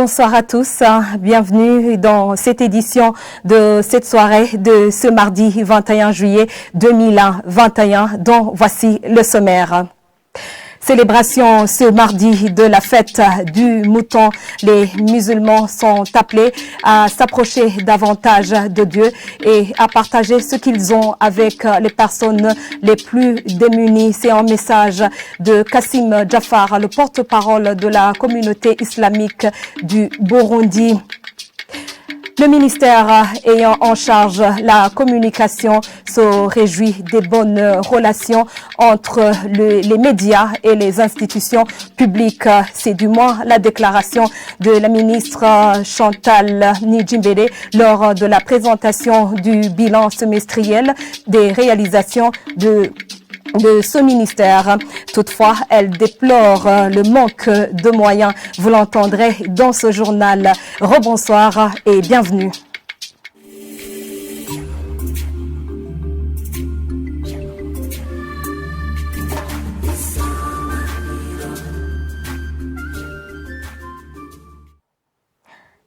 Bonsoir à tous, bienvenue dans cette édition de cette soirée de ce mardi 21 juillet 2021 dont voici le sommaire. Célébration ce mardi de la fête du mouton. Les musulmans sont appelés à s'approcher davantage de Dieu et à partager ce qu'ils ont avec les personnes les plus démunies. C'est un message de Kassim Jafar, le porte-parole de la communauté islamique du Burundi. Le ministère ayant en charge la communication se réjouit des bonnes relations entre les médias et les institutions publiques. C'est du moins la déclaration de la ministre Chantal Nidjimbele lors de la présentation du bilan semestriel des réalisations de ce ministère. Toutefois, elle déplore le manque de moyens. Vous l'entendrez dans ce journal. Rebonsoir et bienvenue.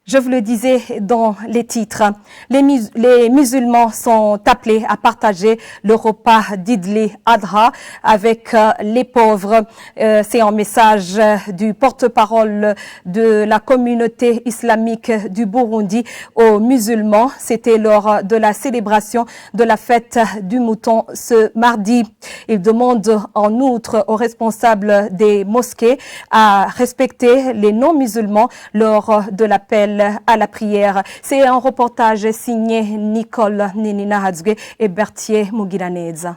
Je vous le disais dans les titres, les musulmans sont appelés à partager le repas d'Idli Adha avec les pauvres. C'est un message du porte-parole de la communauté islamique du Burundi aux musulmans. C'était lors de la célébration de la fête du mouton ce mardi. Il demande en outre aux responsables des mosquées à respecter les non-musulmans lors de l'appel à la prière. C'est un reportage signé Nicole Ninina Hadzgue et Berthier Mugiraneza.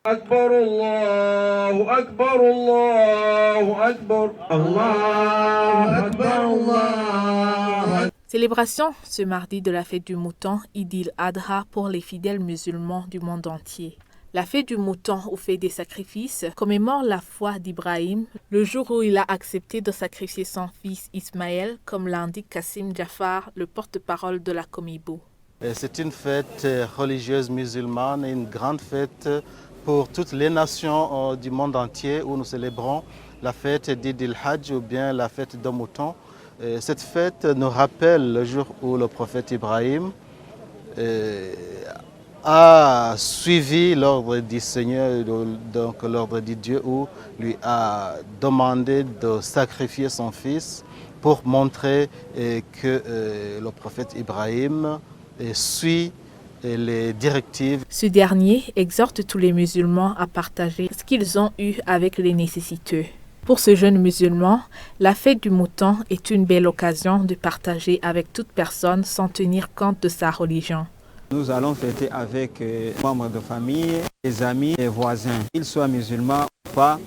Akbar, Allahu Akbar, Allahu Akbar, Allahu Akbar, Allah. Célébration ce mardi de la fête du mouton Idil Adha pour les fidèles musulmans du monde entier. La fête du mouton ou fête des sacrifices commémore la foi d'Ibrahim, le jour où il a accepté de sacrifier son fils Ismaël, comme l'indique Kassim Jafar, le porte-parole de la Comibu. C'est une fête religieuse musulmane, une grande fête pour toutes les nations du monde entier où nous célébrons la fête d'Eid el-Hajj ou bien la fête du mouton. Cette fête nous rappelle le jour où le prophète Ibrahim a suivi l'ordre du Seigneur, donc l'ordre de Dieu, où lui a demandé de sacrifier son fils pour montrer que le prophète Ibrahim suit les directives. Ce dernier exhorte tous les musulmans à partager ce qu'ils ont eu avec les nécessiteux. Pour ce jeune musulman, la fête du mouton est une belle occasion de partager avec toute personne sans tenir compte de sa religion. Nous allons fêter avec membres de famille, les amis et voisins, qu'ils soient musulmans ou pas.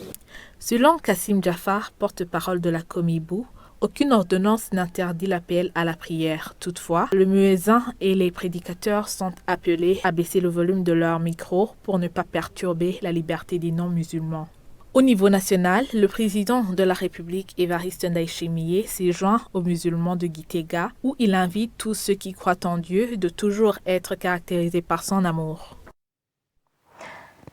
Selon Kassim Jafar, porte-parole de la Comibu, aucune ordonnance n'interdit l'appel à la prière. Toutefois, le muezzin et les prédicateurs sont appelés à baisser le volume de leur micro pour ne pas perturber la liberté des non-musulmans. Au niveau national, le président de la République, Évariste Ndayishimiye, s'est joint aux musulmans de Gitega, où il invite tous ceux qui croient en Dieu de toujours être caractérisés par son amour.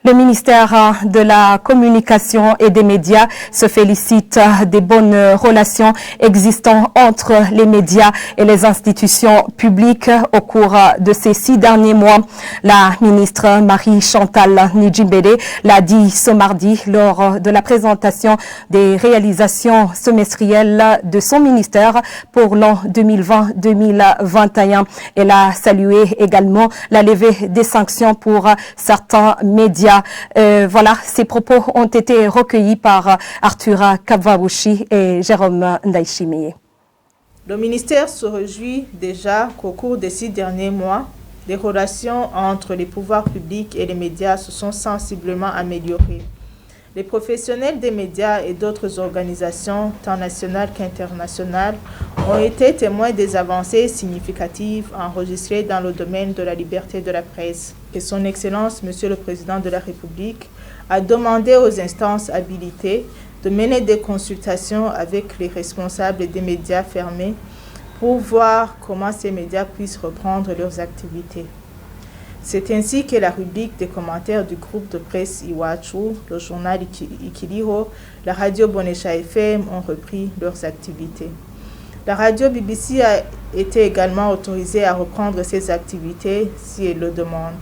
Le ministère de la Communication et des Médias se félicite des bonnes relations existant entre les médias et les institutions publiques au cours de ces 6 derniers mois. La ministre Marie-Chantal Nidjimbele l'a dit ce mardi lors de la présentation des réalisations semestrielles de son ministère pour l'an 2020-2021. Elle a salué également la levée des sanctions pour certains médias. Voilà, ces propos ont été recueillis par Arthura Kavabushi et Jérôme Ndayishimiye. Le ministère se réjouit déjà qu'au cours des 6 derniers mois, les relations entre les pouvoirs publics et les médias se sont sensiblement améliorées. Les professionnels des médias et d'autres organisations, tant nationales qu'internationales, ont été témoins des avancées significatives enregistrées dans le domaine de la liberté de la presse. Et son Excellence, Monsieur le Président de la République, a demandé aux instances habilitées de mener des consultations avec les responsables des médias fermés pour voir comment ces médias puissent reprendre leurs activités. C'est ainsi que la rubrique des commentaires du groupe de presse Iwachu, le journal Ikiriho, la radio Bonesha FM ont repris leurs activités. La radio BBC a été également autorisée à reprendre ses activités si elle le demande.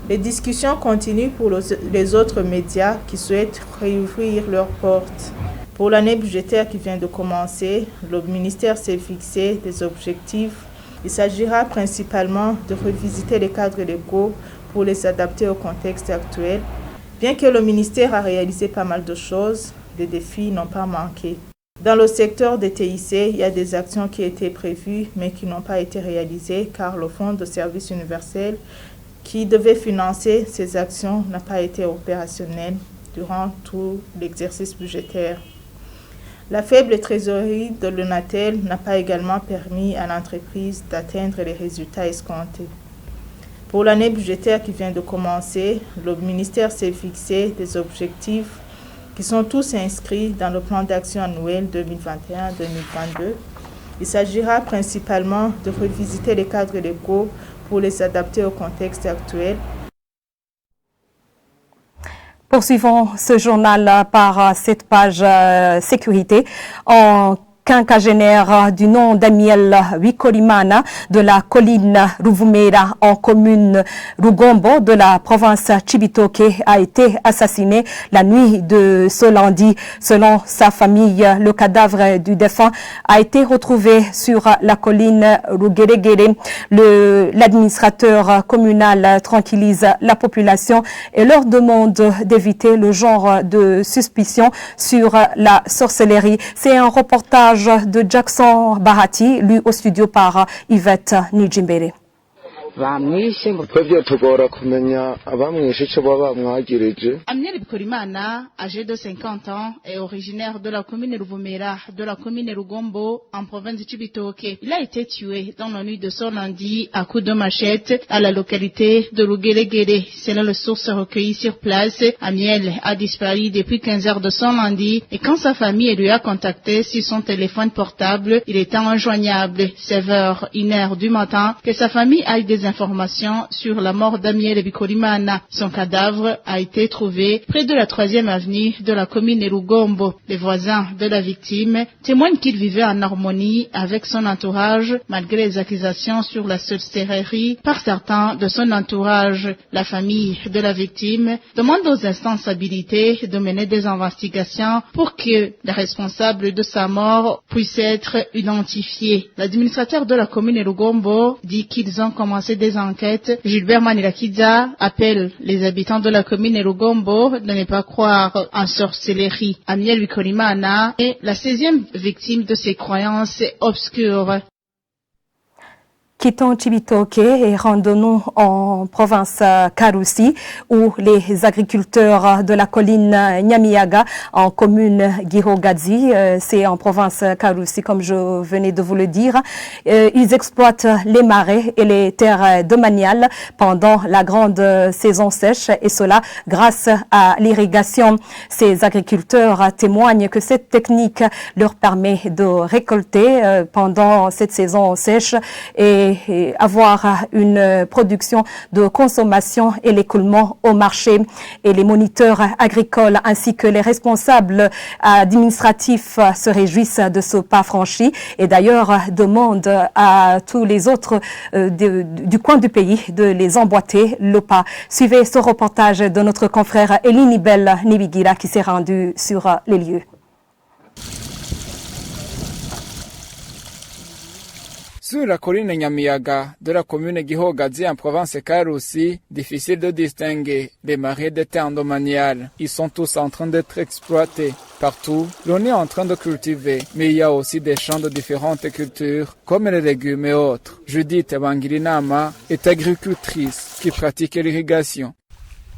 Les discussions continuent pour les autres médias qui souhaitent réouvrir leurs portes. Pour l'année budgétaire qui vient de commencer, le ministère s'est fixé des objectifs. Il s'agira principalement de revisiter les cadres légaux pour les adapter au contexte actuel. Bien que le ministère a réalisé pas mal de choses, des défis n'ont pas manqué. Dans le secteur des TIC, il y a des actions qui étaient prévues mais qui n'ont pas été réalisées car le fonds de service universel qui devait financer ces actions n'a pas été opérationnel durant tout l'exercice budgétaire. La faible trésorerie de l'ONATEL n'a pas également permis à l'entreprise d'atteindre les résultats escomptés. Pour l'année budgétaire qui vient de commencer, le ministère s'est fixé des objectifs qui sont tous inscrits dans le plan d'action annuel 2021-2022. Il s'agira principalement de revisiter les cadres légaux pour les adapter au contexte actuel. Poursuivons ce journal par cette page sécurité. En quinquagénaire du nom d'Amiel Wikolimana de la colline Ruvumera en commune Rugombo de la province Cibitoke a été assassiné la nuit de ce lundi. Selon sa famille, le cadavre du défunt a été retrouvé sur la colline Rugeregere. L'administrateur communal tranquillise la population et leur demande d'éviter le genre de suspicion sur la sorcellerie. C'est un reportage de Jackson Bahati, lu au studio par Yvette Nijimbere. Amiel Bikolimana, âgé de 50 ans, est originaire de la commune Ruvumera, de la commune Rugombo, en province de Cibitoke. Il a été tué dans la nuit de ce lundi à coups de machette à la localité de Rugeregere. Selon les sources recueillies sur place, Amiel a disparu depuis 15 heures de ce lundi et quand sa famille lui a contacté sur son téléphone portable, il était injoignable. C'est vers 1h du matin que sa famille a eu des informations sur la mort d'Amiel Bikolimana. Son cadavre a été trouvé près de la 3e avenue de la commune Rugombo. Les voisins de la victime témoignent qu'il vivait en harmonie avec son entourage malgré les accusations sur la sorcellerie par certains de son entourage. La famille de la victime demande aux instances habilitées de mener des investigations pour que les responsables de sa mort puissent être identifiés. L'administrateur de la commune Rugombo dit qu'ils ont commencé des enquêtes. Gilbert Manirakidza appelle les habitants de la commune Rugombo de ne pas croire en sorcellerie. Amiel Wikolimana est la 16e victime de ces croyances obscures. Quittons Cibitoke et rendons-nous en province Karusi où les agriculteurs de la colline Nyamiyaga en commune Gihogadzi, c'est en province Karusi comme je venais de vous le dire, ils exploitent les marais et les terres domaniales pendant la grande saison sèche et cela grâce à l'irrigation. Ces agriculteurs témoignent que cette technique leur permet de récolter pendant cette saison sèche et avoir une production de consommation et l'écoulement au marché. Et les moniteurs agricoles ainsi que les responsables administratifs se réjouissent de ce pas franchi et d'ailleurs demandent à tous les autres du coin du pays de les emboîter le pas. Suivez ce reportage de notre confrère Elinibel Nibigira qui s'est rendu sur les lieux. Sur la colline Nyamiyaga de la commune Gihogadzi en province Karusi, difficile de distinguer les marais des terres domaniales. Ils sont tous en train d'être exploités. Partout, l'on est en train de cultiver, mais il y a aussi des champs de différentes cultures, comme les légumes et autres. Judith Wangirinama est agricultrice qui pratique l'irrigation.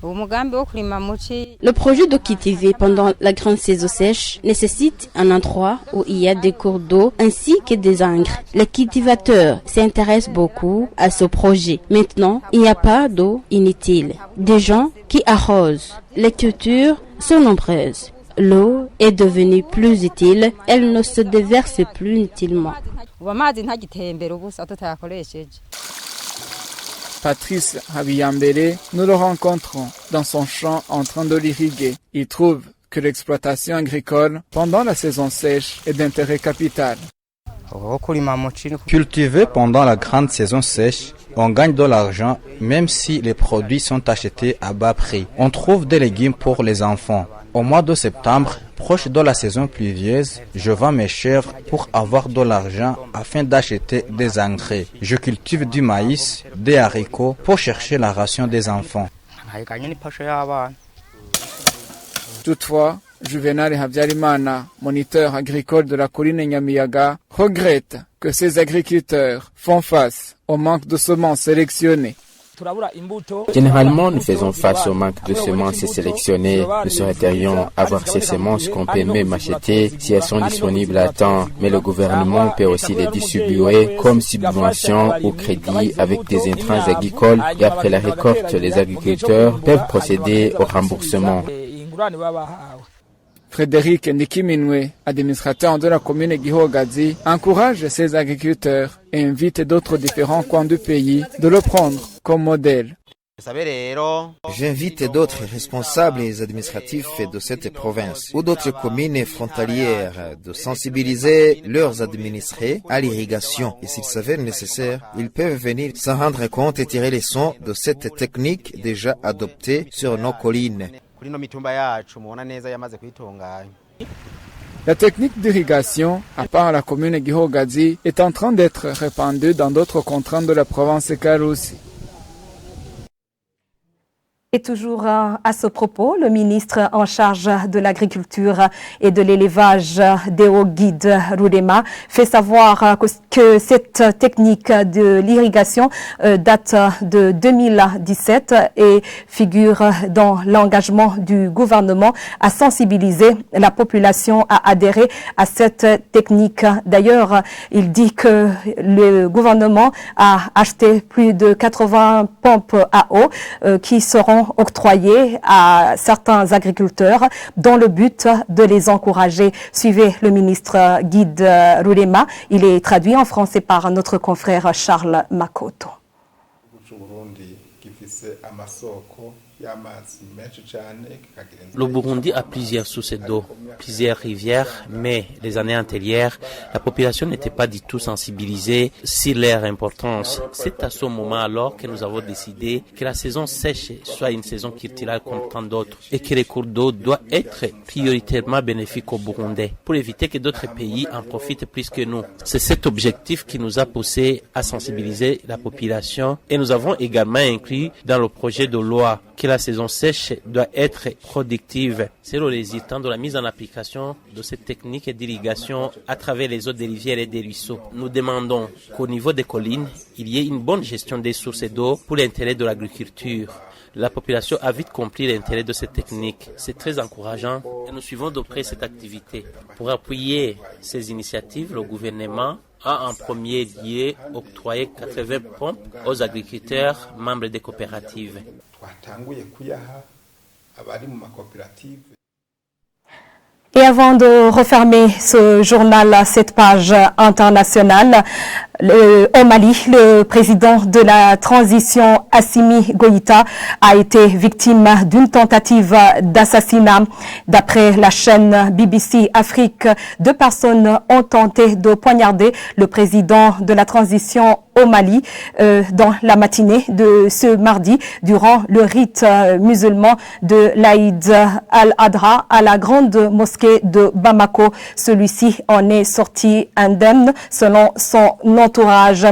Le projet de cultiver pendant la grande saison sèche nécessite un endroit où il y a des cours d'eau ainsi que des engrais. Les cultivateurs s'intéressent beaucoup à ce projet. Maintenant, il n'y a pas d'eau inutile. Des gens qui arrosent. Les cultures sont nombreuses. L'eau est devenue plus utile. Elle ne se déverse plus inutilement. Patrice Habiyambele, nous le rencontrons dans son champ en train de l'irriguer. Il trouve que l'exploitation agricole pendant la saison sèche est d'intérêt capital. Cultivé pendant la grande saison sèche, on gagne de l'argent même si les produits sont achetés à bas prix. On trouve des légumes pour les enfants. Au mois de septembre, proche de la saison pluvieuse, je vends mes chèvres pour avoir de l'argent afin d'acheter des engrais. Je cultive du maïs, des haricots pour chercher la ration des enfants. Toutefois, Juvenal Habyarimana, moniteur agricole de la colline Nyamiyaga, regrette que ces agriculteurs font face au manque de semences sélectionnées. Généralement, nous faisons face au manque de semences sélectionnées. Nous souhaiterions avoir ces semences qu'on peut même acheter si elles sont disponibles à temps. Mais le gouvernement peut aussi les distribuer comme subvention ou crédit avec des intrants agricoles et après la récolte, les agriculteurs peuvent procéder au remboursement. Frédéric Nikiminwe, administrateur de la commune Gihogazi, encourage ses agriculteurs et invite d'autres différents coins du pays de le prendre comme modèle. J'invite d'autres responsables administratifs de cette province ou d'autres communes frontalières de sensibiliser leurs administrés à l'irrigation. Et s'il s'avère nécessaire, ils peuvent venir s'en rendre compte et tirer les leçons de cette technique déjà adoptée sur nos collines. La technique d'irrigation, à part la commune Gihogazi, est en train d'être répandue dans d'autres contrées de la province Karusi. Et toujours à ce propos, le ministre en charge de l'agriculture et de l'élevage, Deo Guide Rurema, fait savoir que cette technique de l'irrigation date de 2017 et figure dans l'engagement du gouvernement à sensibiliser la population à adhérer à cette technique. D'ailleurs, il dit que le gouvernement a acheté plus de 80 pompes à eau qui seront octroyés à certains agriculteurs dans le but de les encourager. Suivez le ministre Guide Rurema. Il est traduit en français par notre confrère Charles Makoto. Le Burundi a plusieurs sources d'eau, plusieurs rivières, mais les années antérieures, la population n'était pas du tout sensibilisée sur leur importance. C'est à ce moment alors que nous avons décidé que la saison sèche soit une saison culturelle comme tant d'autres et que les cours d'eau doivent être prioritairement bénéfiques aux Burundais pour éviter que d'autres pays en profitent plus que nous. C'est cet objectif qui nous a poussé à sensibiliser la population et nous avons également inclus dans le projet de loi que la saison sèche doit être productive. C'est le résultat de la mise en application de cette technique d'irrigation à travers les eaux des rivières et des ruisseaux. Nous demandons qu'au niveau des collines, il y ait une bonne gestion des sources d'eau pour l'intérêt de l'agriculture. La population a vite compris l'intérêt de cette technique. C'est très encourageant et nous suivons de près cette activité. Pour appuyer ces initiatives, le gouvernement a en premier lieu octroyé 80 pompes aux agriculteurs membres des coopératives. Et avant de refermer ce journal, cette page internationale, au Mali, le président de la transition, Assimi Goïta, a été victime d'une tentative d'assassinat. D'après la chaîne BBC Afrique, 2 personnes ont tenté de poignarder le président de la transition au Mali dans la matinée de ce mardi durant le rite musulman de l'Aïd al-Adha à la grande mosquée de Bamako. Celui-ci en est sorti indemne selon son entourage.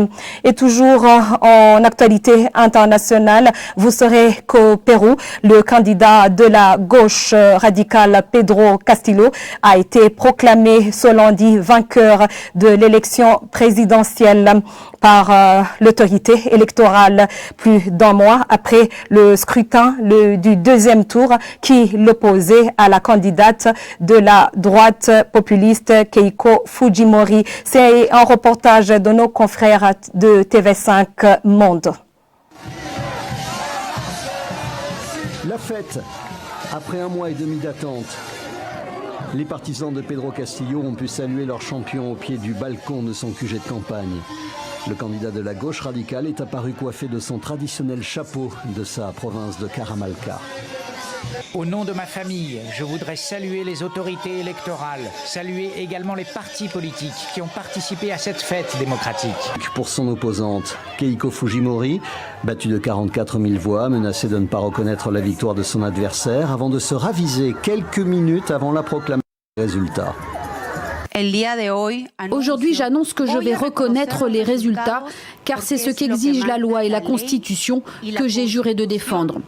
Et toujours en actualité internationale, vous saurez qu'au Pérou, le candidat de la gauche radicale Pedro Castillo a été proclamé ce lundi vainqueur de l'élection présidentielle par l'autorité électorale plus d'un mois après le scrutin du deuxième tour qui l'opposait à la candidate de la droite populiste Keiko Fujimori. C'est un reportage de nos confrères de TV5 Monde. La fête, après 1 mois et demi d'attente. Les partisans de Pedro Castillo ont pu saluer leur champion au pied du balcon de son QG de campagne. Le candidat de la gauche radicale est apparu coiffé de son traditionnel chapeau de sa province de Caramalca. Au nom de ma famille, je voudrais saluer les autorités électorales, saluer également les partis politiques qui ont participé à cette fête démocratique. Pour son opposante, Keiko Fujimori, battue de 44 000 voix, menacée de ne pas reconnaître la victoire de son adversaire avant de se raviser quelques minutes avant la proclamation des résultats. Aujourd'hui, j'annonce que je vais reconnaître les résultats, car c'est ce qu'exige la loi et la Constitution que j'ai juré de défendre.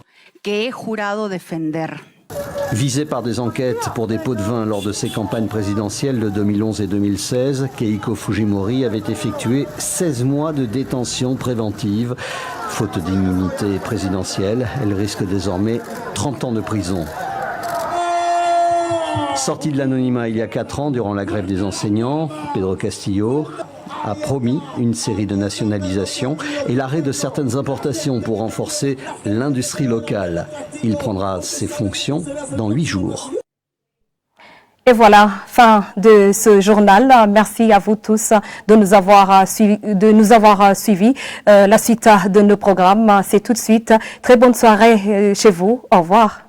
Visée par des enquêtes pour des pots de vin lors de ses campagnes présidentielles de 2011 et 2016, Keiko Fujimori avait effectué 16 mois de détention préventive. Faute d'immunité présidentielle, elle risque désormais 30 ans de prison. Sorti de l'anonymat il y a 4 ans durant la grève des enseignants, Pedro Castillo a promis une série de nationalisations et l'arrêt de certaines importations pour renforcer l'industrie locale. Il prendra ses fonctions dans 8 jours. Et voilà, fin de ce journal. Merci à vous tous de nous avoir suivis. La suite de nos programmes, c'est tout de suite. Très bonne soirée chez vous. Au revoir.